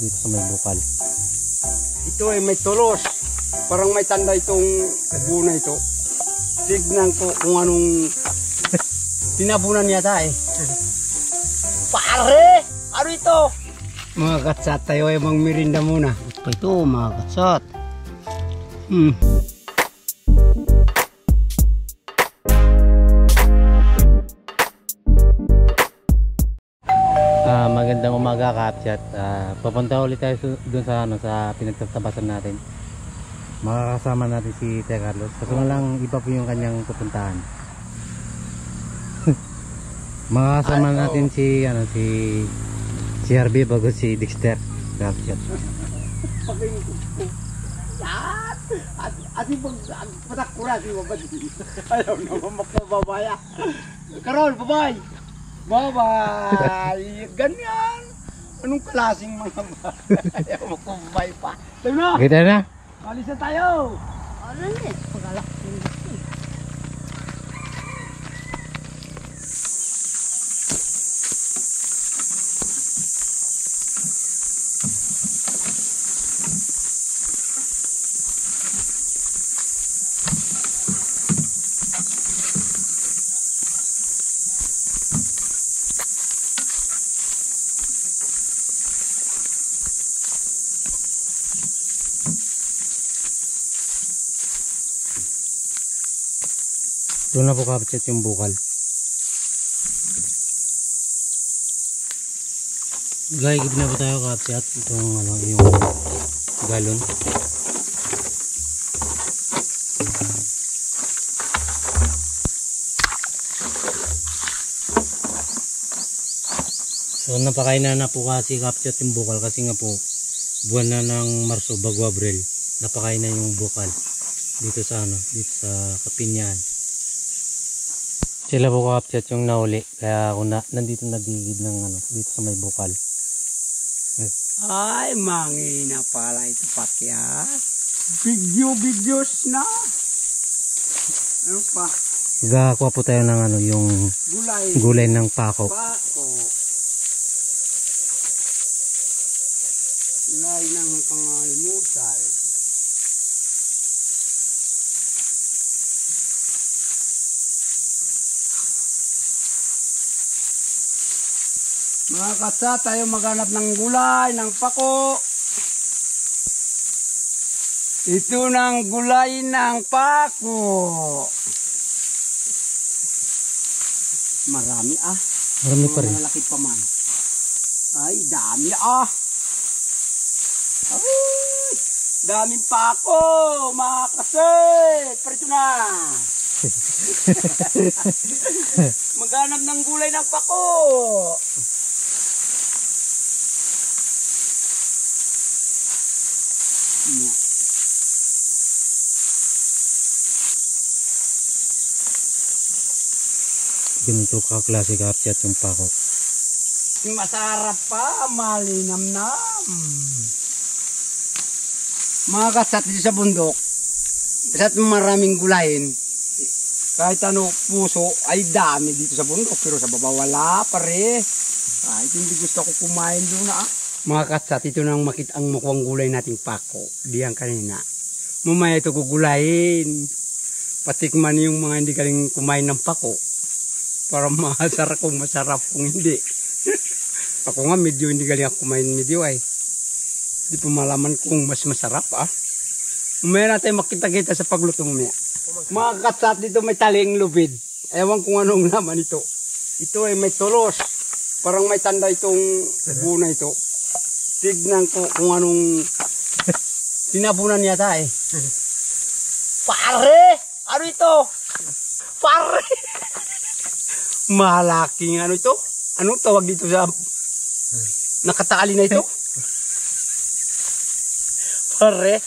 dito sa may bukal. Ito ay may tulos. Parang may tanda itong buna ito. Tignan ko kung anong tinabunan yata eh. Pare! Ano ito? Mga katsat, tayo ay mangmirinda muna. Ito mga katsat. Magandang umaga ka-upchat. Papunta ulit tayo dun sa sa pinagtatabasan natin. Makakasama natin si Tia Carlos. Kaso lang iba po yung kanyang pupuntahan. Makakasama natin si si RB bago si Dexter ka-upchat. Ati patakura si babad. Ayaw naman magpababaya. Karol, babay! Bye-bye! Ganyan! Anong klaseng mga babay? Ayaw magpababay pa. Tayo na! Kita na! Alis na tayo! Ano na? Pagalak. Doon na po ka-upchat yung bukal. Gagib na po tayo ka-upchat itong yung galon. So napakain na po kasi ka-upchat yung bukal kasi nga po buwan na ng Marso bago Abril. Napakain na yung bukal dito sa dito sa Kapinyan. Sila po ka-upchat yung nauli kaya ako nandito nadigid ng dito sa may bukal. Ay, mangina pala ito pakyat. Videos na. Ano pa? Gagawa po tayo ng yung gulay ng pako. Gulay ng pangalmusal. Mga katsa, tayo maghanap ng gulay, ng pako. Ito ng gulay ng pako. Marami ah. Marami pa rin. Malaki pa man. Ay, dami ah. Ay, daming pako, mga katsa. Parito na. Maghanap ng gulay ng pako. Ganito ka-klase ka-upchat yung pako. Masarap pa, malinamnam. Mga katsat dito sa bundok, katsat maraming gulayin. Kahit ano puso ay dami dito sa bundok, pero sa baba wala pare. Kahit hindi gusto ko kumain doon ah. Mga katsat, ito nang makita ang makuwang gulay nating pako. Diyan kanina. Mamaya ito gugulayin. Patikman yung mga hindi galing kumain ng pako. Para masarap kung masarap kung hindi. Ako nga medyo hindi galing ako kumain medyo ay. Hindi po malaman kung mas masarap ah. Mamaya natin makita-kita sa pagluto mamaya. Mga katsat, dito may taling lubid. Ewan kung anong laman ito. Ito ay may tulos. Parang may tanda itong buna ito. Tignan ko kung anong tinabunan yata eh. Pare! Ano ito? Pare! Malaking ano ito? Anong tawag dito sa nakataali na ito? Pare,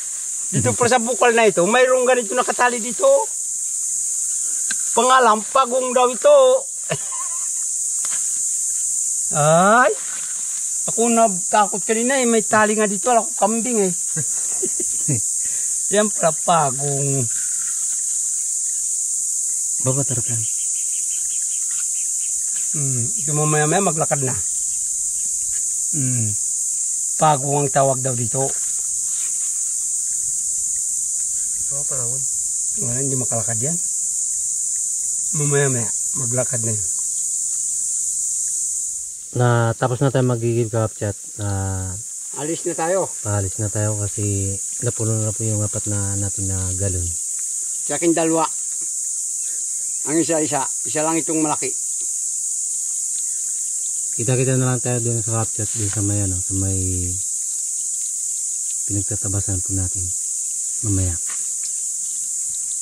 dito pa sa bukal na ito, mayroong ganito nakatali dito. Pangalan, pagong daw ito. Ay, ako natakot kanina eh, may tali nga dito, ako kambing eh. Yan pala pagong. Babatarap lang. Ito mo maya maglakad na. Pagong ang tawag daw dito. Panahon. Wala, hindi makalakad yan. Mamaya-maya, maglakad na yun. Tapos na tayo magigib kapchat. Alis na tayo. Paalis na tayo kasi napuno na po yung apat na natin na galon. Sa akin dalawa. Ang isa-isa. Isa lang itong malaki. Kita-kita na lang tayo dun sa kapchat, dun sa may, sa may pinagtatabasan po natin mamaya.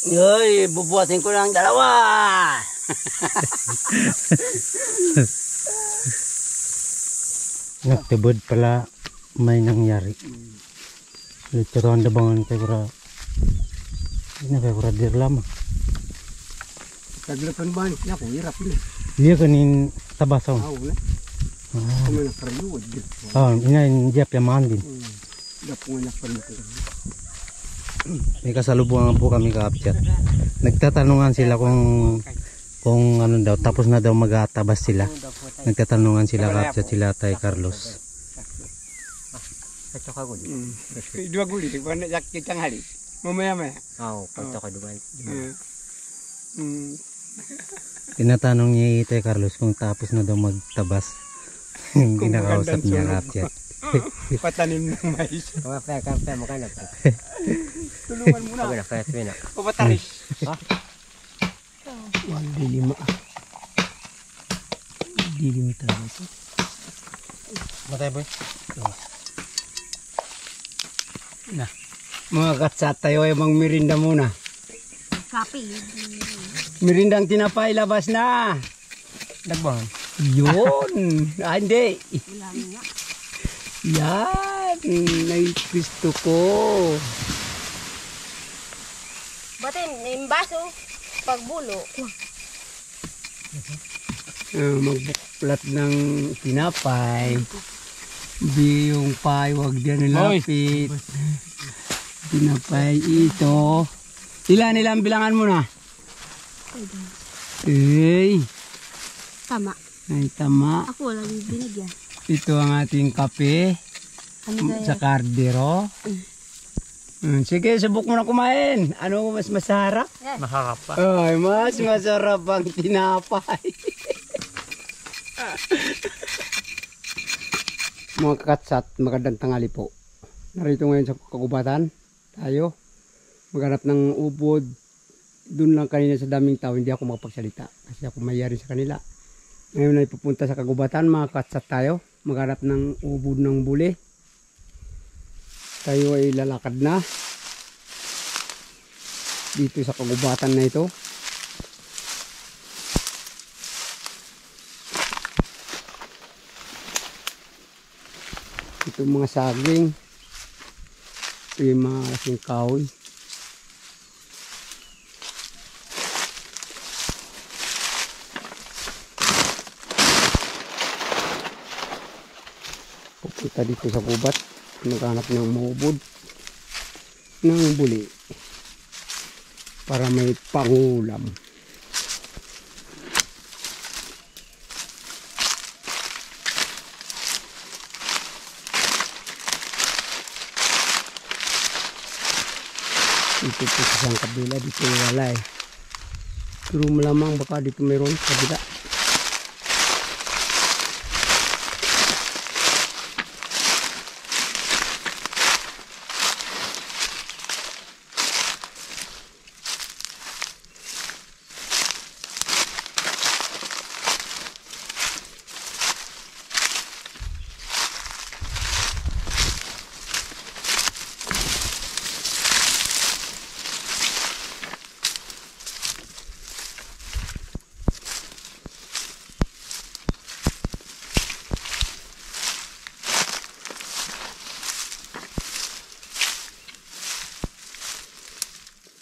Yoy, bubuhatin ko ng dalawa. Nagtibod pala may nangyari. Luturan da bangan kay kura. Ina kay kura dir lama. Taglapan ba niya ko hirap ini. Dia kanin tabasaw. Wala. Kami na period dito. Ina dia pemakan din. Dapat nga pa nito. May kasalubungan po kami kapchat. Nagtatanungan sila kung ano daw, tapos na daw mag-atabas sila. Nagtatanungan sila kapchat, sila Tay Carlos. Kacau aku di. Dua guli, mana jak kita hari. Mamaya-maya. Oh, kacau ka Dubai. Tinatanong niya Tay Carlos kung tapos na daw magtabas. Yung kinakausap niya kapchat. Patanim ng mais. Kafe makan apa? Tulungan mo na. Aku nak kafe nak. Pataris. Dilima. Dilima talaga. Matay boy. Na. Mga katsat tayo ay mang merinda muna. Kape. Merindang tinapay labas na. Dagbang. Yun. Hindi. Wala nga. Yan. Ay gusto ko. Batin, yung baso. Pagbulo. Magbuklat ng tinapay. Yung paywag dyan nilapit. Tinapay ito. Ilan bilangan mo na? Eh. Tama. Ay tama. Ako wala yung binigyan. Ito ang ating kape. Ano Sa kardero. Sige, subok mo na kumain. Ano mas masarap? Maharap pa. Ay, mas masarap ang tinapay. Mga katsat, magandang tanghali po. Narito ngayon sa kagubatan. Tayo. Maghanap ng ubod. Doon lang kanina sa daming tao, hindi ako makapagsalita. Kasi ako mayari sa kanila. Ngayon ay pupunta sa kagubatan, mga katsat tayo. Maghanap ng ubod ng buli. Tayo ay lalakad na dito sa kagubatan na ito. Ito mga saging. Ito yung mga laking kahoy. Pupunta dito sa gubat. Naghanap ng mubod ng buli para may pangulam. Dito po sa isang kabila, dito wala eh. Pero malamang baka dito mayroon sa kabila.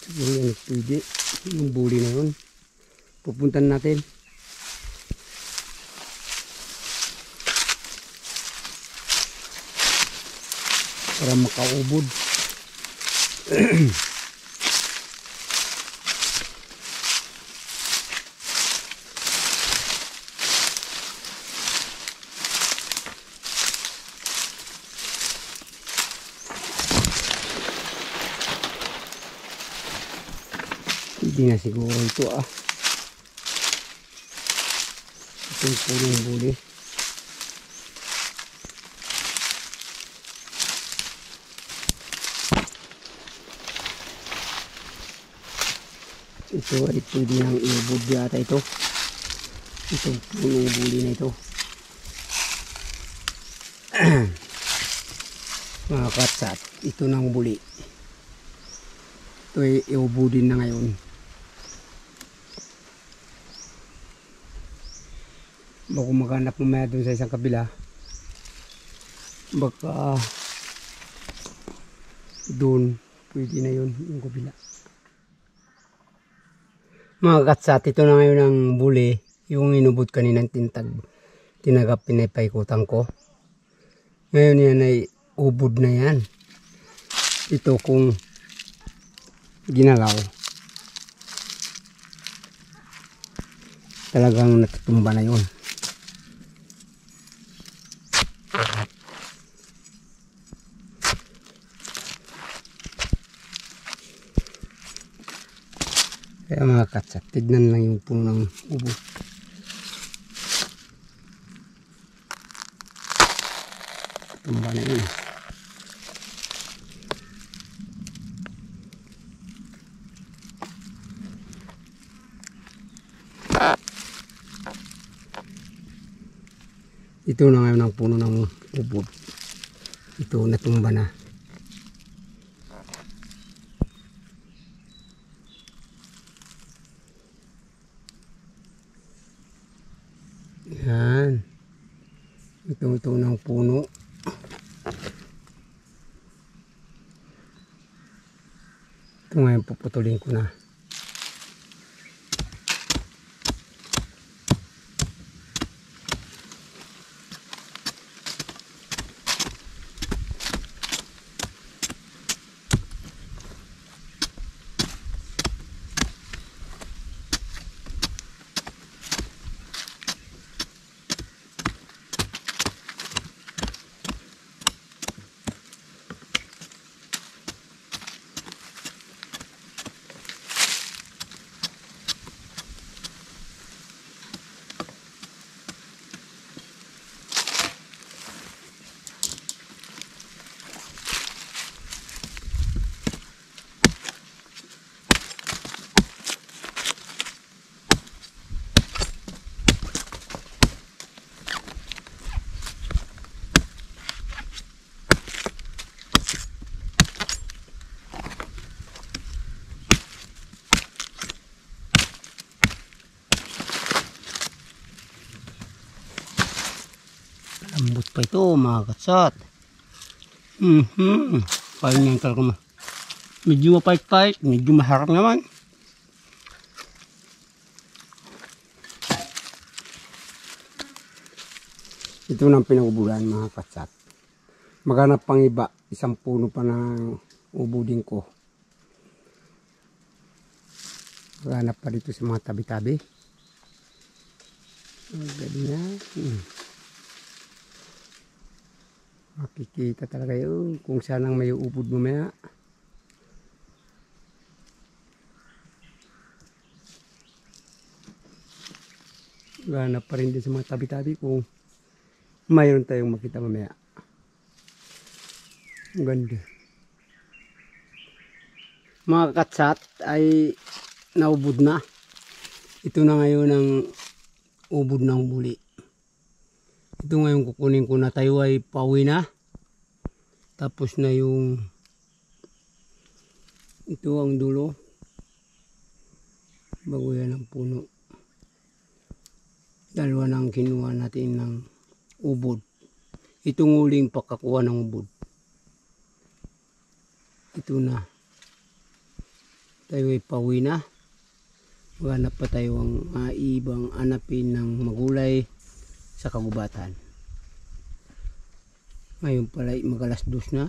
Siguro yan pwede. Yung buli na yun. Pupuntan natin. Para makaubod. Hindi na siguro ito Ito yung purong buli. Ito ay pwede nang iubod yata ito. Itong purong buli na ito. Mga katsat, ito ng buli. Ito ay iubudin na ngayon. Baka maghanap mamaya dun sa isang kabila. Baka dun, pwede na yun, yung kabila. Mga katsat, ito na ngayon ang buli. Yung inubod kaninang tinagap pinapaikutan ko. Ngayon yan ay ubod na yan. Ito kung ginalaw. Talagang natutumba na yun. Kaya mga katsat, tignan lang yung puno ng ubo. Tumba na yun. Ito na ngayon ang puno ng ubod. Ito natumba na. Yan. Ito ng puno. Ito ngayon puputulin ko na. Lambot pa ito mga katsat. Paano yan talaga medyo mapait-pait, medyo maharap naman. Ito na ang pinagubulan mga katsat. Maghanap pang iba, isang puno pa na ubudin ko. Maghanap pa dito sa mga tabi-tabi. Ganyan. Makikita talaga yun kung saan ang may ubod mamaya. Ganap pa rin din sa mga tabi-tabi kung mayroon tayong makita mamaya. Ang ganda. Mga katsat ay naubod na. Ito na ngayon ang ubod ng buli. Ito ngayon kukunin ko na, tayo ay pauwi na. Tapos na yung ito ang dulo. Bago yan ang puno. Dalawa nang kinuha natin ng ubod. Itong uling pagkakuha ng ubod. Ito na. Tayo ay pauwi na. Maghanap pa tayo ang ibang anapin ng magulay sa kagubatan. Ngayon pala mag-2:00 na.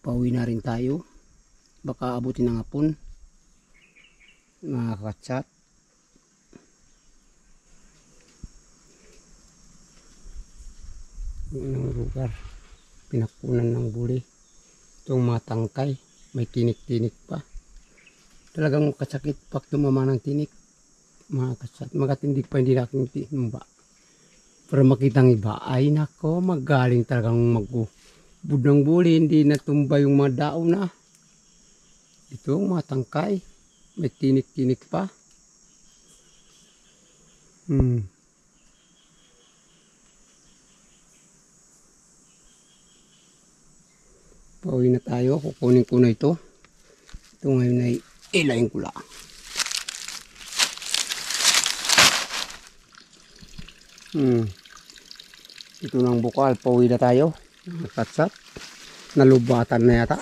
Pauwi na rin tayo. Baka abutin ng hapon. Mga katsat. Yung lugar. Pinakunan ng buli. Itong mga tangkay. May tinik-tinik pa. Talagang kasakit pag tumama ng tinik. Mga kasat, magatindig pa hindi natin tinumba. Para makita ng iba, ay nako, magaling talagang budang buli, hindi natumba yung mga daon na. Ito, mga tangkay. May tinik-tinik pa. Pauwi na tayo. Kukunin ko na ito. Ito ngayon ay ilayin ko lang. Ito ng bukal. Pauwi na tayo. Katsat. Nalubatan na yata.